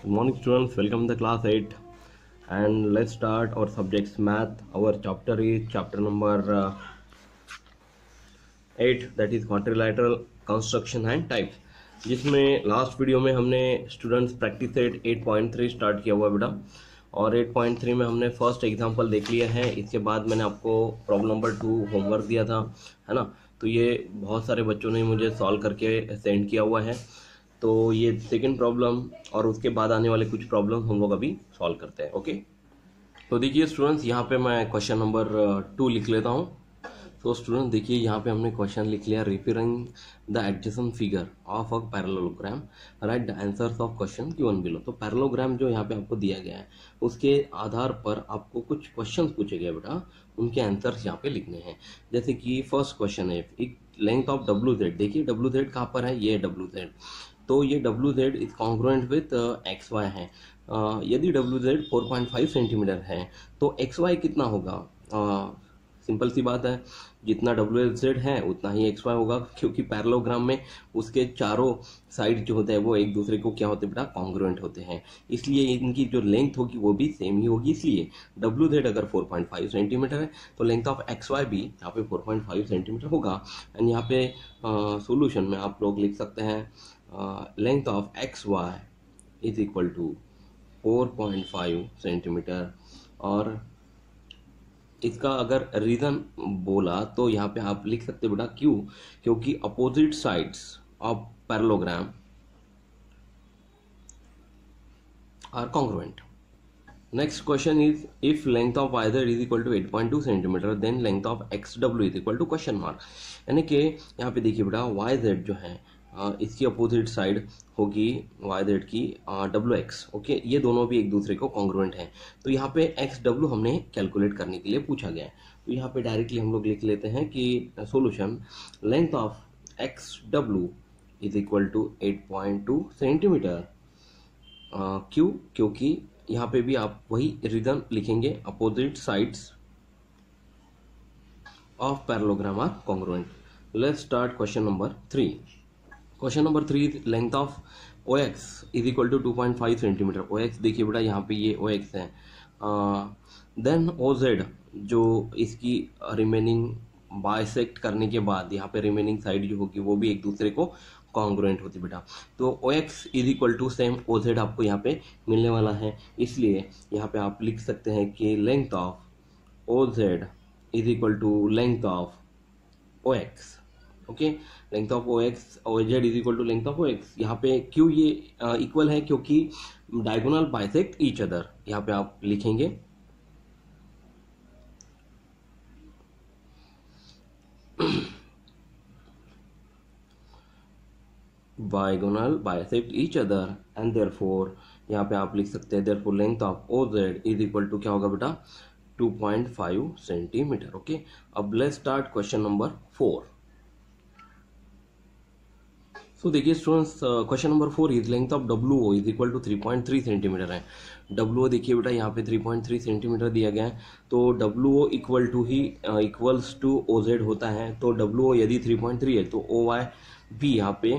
Good morning, students. Welcome to the class 8, and let's start our subjects math. Our chapter is chapter number 8, that is quadrilateral construction and types. जिसमें last video में हमने students practice set 8.3 start किया हुआ बेटा, और 8.3 में हमने first example देख लिया है। इसके बाद मैंने आपको प्रॉब्लम नंबर 2 होमवर्क दिया था, है ना। तो ये बहुत सारे बच्चों ने मुझे सॉल्व करके सेंड किया हुआ है। तो ये सेकंड प्रॉब्लम और उसके बाद आने वाले कुछ प्रॉब्लम हम लोग अभी सॉल्व करते हैं। ओके, तो देखिए स्टूडेंट्स, यहाँ पे मैं क्वेश्चन नंबर 2 लिख लेता हूँ। तो स्टूडेंट देखिए, यहाँ पे हमने क्वेश्चन लिख लिया, referring the adjacent figure of a parallelogram right the answers of question given below. तो पैरेललोग्राम जो यहाँ पे आपको दिया गया है, उसके आधार पर आपको कुछ क्वेश्चन पूछे गए बेटा, उनके आंसर्स यहाँ पे लिखने हैं। जैसे कि फर्स्ट क्वेश्चन है, एक लेंथ ऑफ डब्ल्यू जेड। देखिए डब्ल्यू जेड कहाँ पर है, ये डब्ल्यू जेड। तो ये W Z is congruent with X Y है। यदि डब्ल्यू जेड 4.5 सेंटीमीटर है तो एक्स वाई कितना होगा? सिंपल सी बात है, जितना डब्ल्यू जेड है उतना ही एक्स वाई होगा, क्योंकि पैरेललोग्राम में उसके चारों साइड जो होते हैं वो एक दूसरे को क्या होते हैं बेटा, कॉन्ग्रुएंट होते हैं। इसलिए इनकी जो लेंथ होगी वो भी सेम ही होगी। इसलिए डब्ल्यू जेड अगर 4.5 सेंटीमीटर है तो लेंथ ऑफ एक्स वाई भी यहाँ पे 4.5 सेंटीमीटर होगा। एंड यहाँ पे सोल्यूशन में आप लोग लिख सकते हैं length of X Y is equal to 4.5 centimetre. और इसका अगर रीजन बोला तो यहाँ पे आप लिख सकते बेटा क्यों, क्योंकि opposite sides of parallelogram are congruent. Next question is, if length of either is equal to 8.2 centimetre then length of X W is equal to question mark. यानी कि यहाँ पे देखिए बेटा, वाई जेड जो है इसकी अपोजिट साइड होगी वाई जेड की डब्ल्यू एक्स। ओके, ये दोनों भी एक दूसरे को कॉन्ग्रुएंट हैं। तो यहाँ पे एक्स डब्ल्यू हमने कैलकुलेट करने के लिए पूछा गया है। तो यहाँ पे डायरेक्टली हम लोग लिख लेते हैं कि solution length of X W is equal to 8.2 centimetre. क्यों? क्योंकि यहाँ पे भी आप वही रीजन लिखेंगे, opposite sides of parallelogram are congruent. Let's start question number 3। Question number 3, length of O X is equal to 2.5 centimetre. O X देखिए बेटा, यहाँ पे ये ओ एक्स है। देन ओ जेड जो इसकी रिमेनिंग बाइसेक्ट करने के बाद यहाँ पे रिमेनिंग साइड जो होगी वो भी एक दूसरे को कॉन्ग्रुएंट होती बेटा। तो O X is equal to same O Z आपको यहाँ पे मिलने वाला है। इसलिए यहाँ पे आप लिख सकते हैं कि length of O Z is equal to length of O X. Okay, length of O X O Z is equal to length of O X. यहाँ पे क्यों ये इक्वल है, क्योंकि डायगोनल बाइसेक्ट ईच अदर। यहाँ पे आप लिखेंगे diagonal bisect each other and therefore यहाँ पे आप लिख सकते हैं therefore length of O Z is equal to क्या होगा बेटा, 2.5 सेंटीमीटर। ओके, अब let's start question number 4। So देखिए students, question number 4 is length of W O is equal to 3.3 centimetre है। डब्ल्यू ओ देखिए बेटा, यहाँ पे 3.3 सेंटीमीटर दिया गया है। तो डब्ल्यू ओ इक्वल टू ही इक्वल्स टू ओ जेड होता है। तो डब्ल्यू ओ यदि 3.3 है तो ओ वाई भी यहाँ पे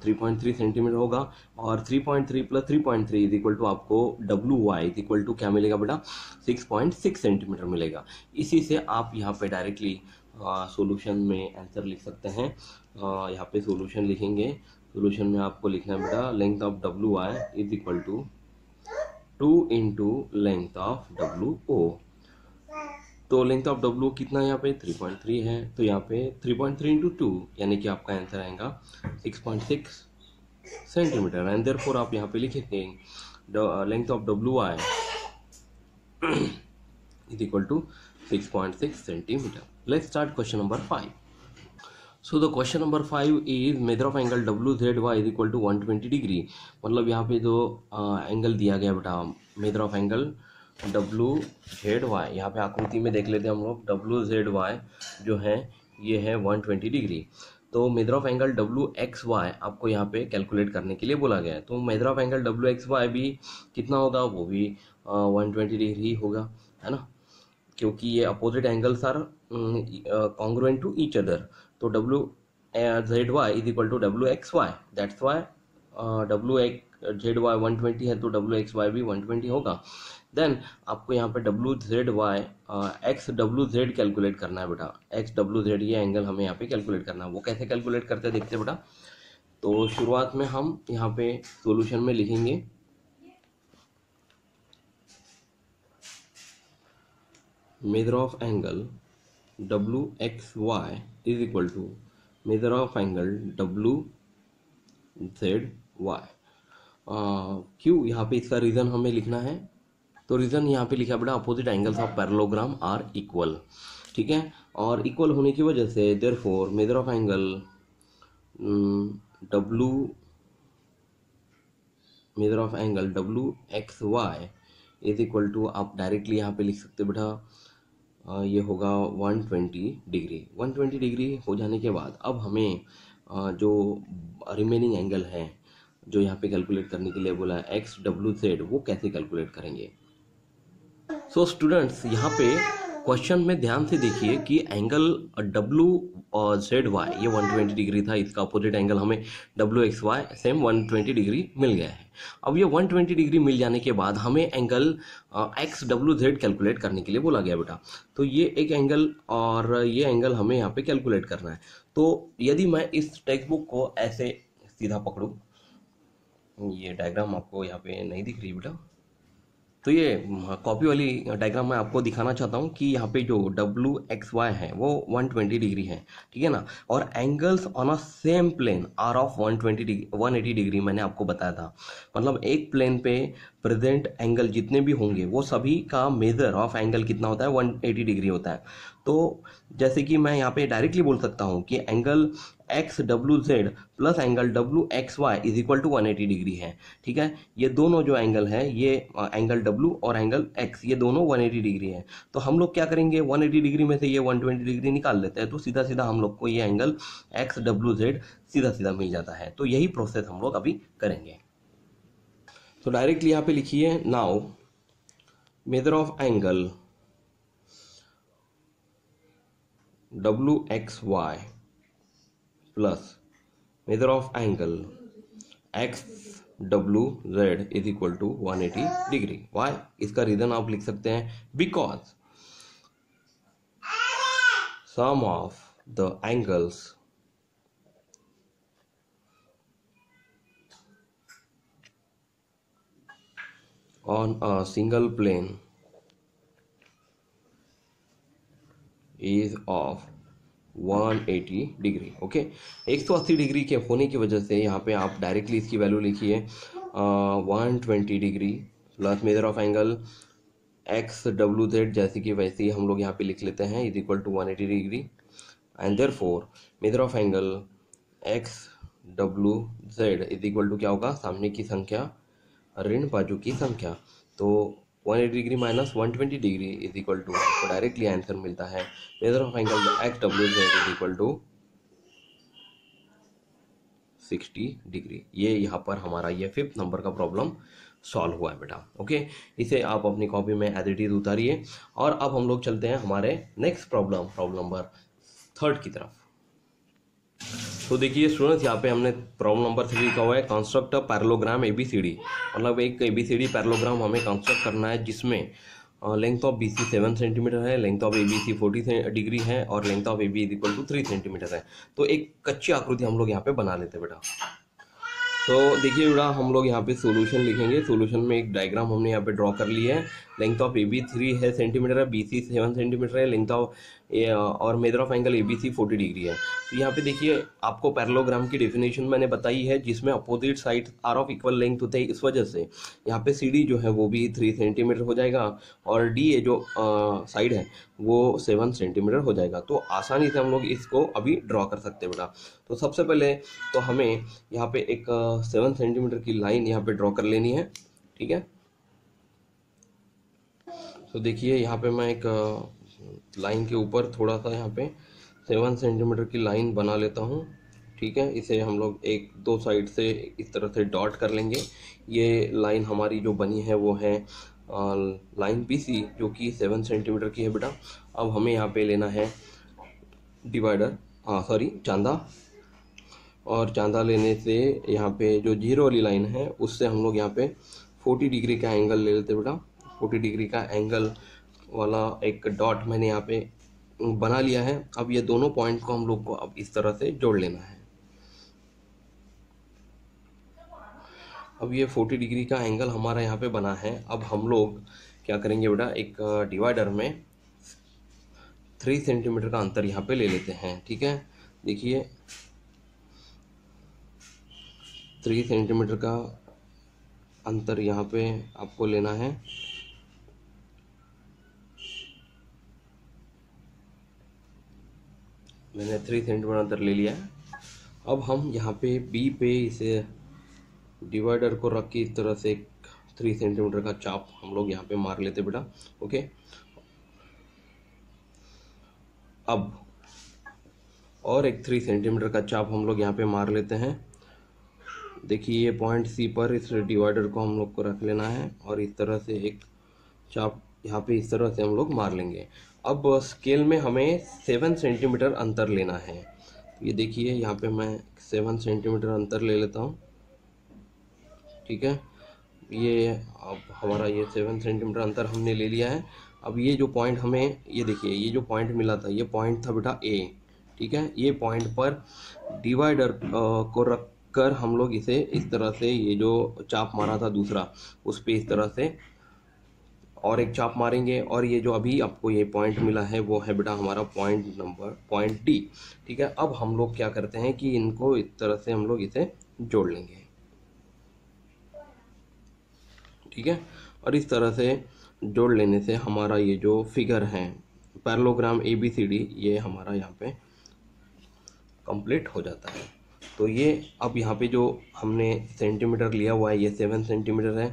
3.3 सेंटीमीटर होगा। और 3.3 प्लस 3.3 इज इक्वल टू आपको W Y is equal to क्या मिलेगा बेटा, 6.6 सेंटीमीटर मिलेगा। इसी से आप यहाँ पे डायरेक्टली सॉल्यूशन में आंसर लिख सकते हैं। यहाँ पे सॉल्यूशन लिखेंगे, सॉल्यूशन में आपको लिखना है बेटा length of W I is equal to 2 into length of W O. तो लेंथ ऑफ डब्ल्यू कितना है यहाँ पे, 3.3 है। तो यहाँ पे 3.3 इंटू 2 यानी कि आपका आंसर आएगा 6.6 सेंटीमीटर। एंड देयरफॉर आप यहाँ पे लिखेंगे length of W I is equal to 6.6 centimetre. Let's start question number 5. So the question number 5 is measure of angle WZY is equal to 120 degree. मतलब यहाँ पे जो एंगल दिया गया बेटा, मेजर ऑफ एंगल WZY, यहाँ पे आकृति में देख लेते हैं हम लोग। WZY जो है ये है 120 डिग्री। तो मेजर ऑफ एंगल WXY आपको यहाँ पे कैलकुलेट करने के लिए बोला गया है। तो मेजर ऑफ एंगल WXY भी कितना होगा, वो भी 120 डिग्री होगा, है ना, क्योंकि ये opposite angles are congruent to each other. तो WZY is equal to WXY, that's Y Z Y 120 है तो डब्ल्यू एक्स वाई भी 120 होगा। देन आपको यहाँ पे W Z Y X W Z calculate करना है बेटा। एक्स डब्ल्यू जेड ये एंगल हमें यहाँ पे कैलकुलेट करना है। वो कैसे कैलकुलेट करते हैं देखते हैं बेटा। तो शुरुआत में हम यहाँ पे सॉल्यूशन में लिखेंगे measure of angle W X Y is equal to measure of angle W Z Y. क्यों यहाँ पे इसका रीज़न हमें लिखना है। तो रीज़न यहाँ पे लिखा बेटा opposite angles of parallelogram are equal, ठीक है। और इक्वल होने की वजह से therefore measure of angle W measure of angle W X Y is equal to, आप डायरेक्टली यहाँ पे लिख सकते बेटा ये होगा 120 डिग्री। 120 डिग्री हो जाने के बाद अब हमें जो रिमेनिंग एंगल है जो यहाँ पे कैलकुलेट करने के लिए बोला है एक्स डब्ल्यू जेड, वो कैसे कैलकुलेट करेंगे। सो स्टूडेंट्स यहाँ पे क्वेश्चन में ध्यान से देखिए कि एंगल डब्ल्यू और जेड वाई ये 120 डिग्री था, इसका अपोजिट एंगल हमें W X Y same 120 degree मिल गया है। अब ये 120 डिग्री मिल जाने के बाद हमें angle X W Z calculate करने के लिए बोला गया बेटा। तो ये एक एंगल और ये एंगल हमें यहाँ पे कैलकुलेट करना है। तो यदि मैं इस टेक्स्ट बुक को ऐसे सीधा पकड़ूँ, ये डायग्राम आपको यहाँ पे नहीं दिख रही बेटा, तो ये कॉपी वाली डायग्राम मैं आपको दिखाना चाहता हूँ कि यहाँ पे जो डब्ल्यू एक्स वाई है वो 120 डिग्री है, ठीक है ना। और angles on a same plane are of 180 degree मैंने आपको बताया था। मतलब एक प्लेन पे प्रेजेंट एंगल जितने भी होंगे वो सभी का मेजर ऑफ एंगल कितना होता है, 180 डिग्री होता है। तो जैसे कि मैं यहाँ पे डायरेक्टली बोल सकता हूँ कि angle X W Z plus angle W X Y is equal to 180 degree है, ठीक है। ये दोनों जो एंगल है ये एंगल डब्ल्यू और एंगल एक्स ये दोनों 180 डिग्री है। तो हम लोग क्या करेंगे, 180 डिग्री में से ये 120 डिग्री निकाल लेते हैं, तो सीधा सीधा हम लोग को ये एंगल एक्स डब्ल्यू जेड सीधा सीधा मिल जाता है। तो यही प्रोसेस हम लोग अभी करेंगे। तो डायरेक्टली यहाँ पे लिखिए now measure of angle W X Y plus measure of angle X W Z is equal to 180 degree. Why, इसका रीजन आप लिख सकते हैं because sum of the angles on a single plane is of 180 degree. Okay, 180 degree के होने की वजह से यहाँ पे आप डायरेक्टली इसकी वैल्यू लिखिए 120 degree plus measure of angle X W Z जैसे कि वैसे ही हम लोग यहाँ पे लिख लेते हैं is equal to 180 degree and therefore measure of angle X W Z is equal to क्या होगा, सामने की संख्या ऋण बाजू की संख्या। तो 180 degree minus 120 degree is equal to, आपको डायरेक्टली आंसर मिलता है measure of angle X W Z is equal to 60 degree. ये यहाँ पर हमारा ये 5th नंबर का प्रॉब्लम सॉल्व हुआ है बेटा। ओके, इसे आप अपनी कॉपी में एज इट इज उतारिए। और अब हम लोग चलते हैं हमारे नेक्स्ट प्रॉब्लम नंबर 3 की तरफ। तो देखिए स्टूडेंट्स, यहाँ पे हमने प्रॉब्लम नंबर 3 लिखा हुआ है कंस्ट्रक्ट अ पैरेललोग्राम एबीसीडी। मतलब एक एबीसीडी पैरेललोग्राम हमें कंस्ट्रक्ट करना है जिसमें लेंथ ऑफ बीसी 7 सेंटीमीटर है, लेंथ ऑफ एबीसी 40 डिग्री है और length of AB is equal to 3 centimetre है। तो एक कच्ची आकृति हम लोग यहाँ पे बना लेते हैं बेटा। तो देखिए बेटा, हम लोग यहाँ पे सॉल्यूशन लिखेंगे। सॉल्यूशन में एक डायग्राम हमने यहाँ पे ड्रॉ कर लिया है। लेंथ ऑफ ए बी 3 है सेंटीमीटर है, बी सी 7 सेंटीमीटर है, लेंथ ऑफ और measure of angle A B C 40 degree है। तो यहाँ पे देखिए आपको पैरेललोग्राम की डेफिनेशन मैंने बताई है जिसमें opposite side are of equal length होते हैं। इस वजह से यहाँ पे सी डी जो है वो भी 3 सेंटीमीटर हो जाएगा और डी ए जो साइड है वो 7 सेंटीमीटर हो जाएगा। तो आसानी से हम लोग इसको अभी ड्रॉ कर सकते हैं बेटा। तो सबसे पहले तो हमें यहाँ पे एक 7 सेंटीमीटर की लाइन यहाँ पे ड्रॉ कर लेनी है, ठीक है। तो देखिए यहाँ पे मैं एक लाइन के ऊपर थोड़ा सा यहाँ पे 7 सेंटीमीटर की लाइन बना लेता हूँ, ठीक है। इसे हम लोग एक दो साइड से इस तरह से डॉट कर लेंगे। ये लाइन हमारी जो बनी है वो है लाइन BC जो कि 7 सेंटीमीटर की है बेटा। अब हमें यहाँ पे लेना है डिवाइडर, चांदा। और चांदा लेने से यहाँ पे जो जीरो वाली लाइन है उससे हम लोग यहाँ पे 40 डिग्री का एंगल ले लेते बेटा। 40 डिग्री का एंगल वाला एक डॉट मैंने यहाँ पे बना लिया है। अब ये दोनों पॉइंट को हम लोग को अब इस तरह से जोड़ लेना है। अब ये 40 डिग्री का एंगल हमारा यहाँ पे बना है। अब हम लोग क्या करेंगे बेटा, एक डिवाइडर में 3 सेंटीमीटर का अंतर यहाँ पे ले लेते हैं। ठीक है, देखिए 3 सेंटीमीटर का अंतर यहाँ पे आपको लेना है। मैंने 3 सेंटीमीटर अंतर ले लिया है। अब हम यहाँ पे बी पे इसे डिवाइडर को रख के इस तरह से 3 सेंटीमीटर का चाप हम लोग यहाँ पे मार लेते बेटा। ओके, अब और एक 3 सेंटीमीटर का चाप हम लोग यहाँ पे मार लेते हैं। देखिए ये पॉइंट सी पर इस डिवाइडर को हम लोग को रख लेना है और इस तरह से एक चाप यहाँ पे इस तरह से हम लोग मार लेंगे। अब स्केल में हमें 7 सेंटीमीटर अंतर लेना है। तो ये देखिए यहाँ पे मैं 7 सेंटीमीटर अंतर ले लेता हूँ। ठीक है, ये अब हमारा ये 7 सेंटीमीटर अंतर हमने ले लिया है। अब ये जो पॉइंट हमें, ये देखिए ये जो पॉइंट मिला था, ये पॉइंट था बेटा ए। ठीक है, ये पॉइंट पर डिवाइडर को रख कर हम लोग इसे इस तरह से, ये जो चाप मारा था दूसरा, उस पे इस तरह से और एक चाप मारेंगे। और ये जो अभी आपको ये पॉइंट मिला है वो है बेटा हमारा पॉइंट डी। ठीक है, अब हम लोग क्या करते हैं कि इनको इस तरह से हम लोग इसे जोड़ लेंगे। ठीक है, और इस तरह से जोड़ लेने से हमारा ये जो फिगर है पैरेललोग्राम ABCD, ये हमारा यहाँ पे कंप्लीट हो जाता है। तो ये अब यहाँ पे जो हमने सेंटीमीटर लिया हुआ है ये 7 सेंटीमीटर है,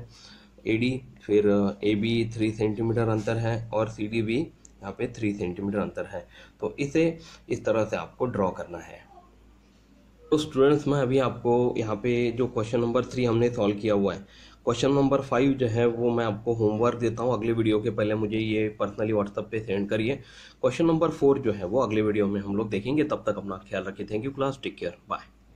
AD फिर AB 3 सेंटीमीटर अंतर है और CD भी यहाँ पे 3 सेंटीमीटर अंतर है। तो इसे इस तरह से आपको ड्रॉ करना है। तो स्टूडेंट्स, मैं अभी आपको यहाँ पे जो क्वेश्चन नंबर 3 हमने सॉल्व किया हुआ है, क्वेश्चन नंबर 5 जो है वो मैं आपको होमवर्क देता हूँ अगले वीडियो के पहले, मुझे ये पर्सनली व्हाट्सएप पे सेंड करिए। क्वेश्चन नंबर 4 जो है वो अगले वीडियो में हम लोग देखेंगे। तब तक अपना ख्याल रखिए। Thank you class, take care, bye.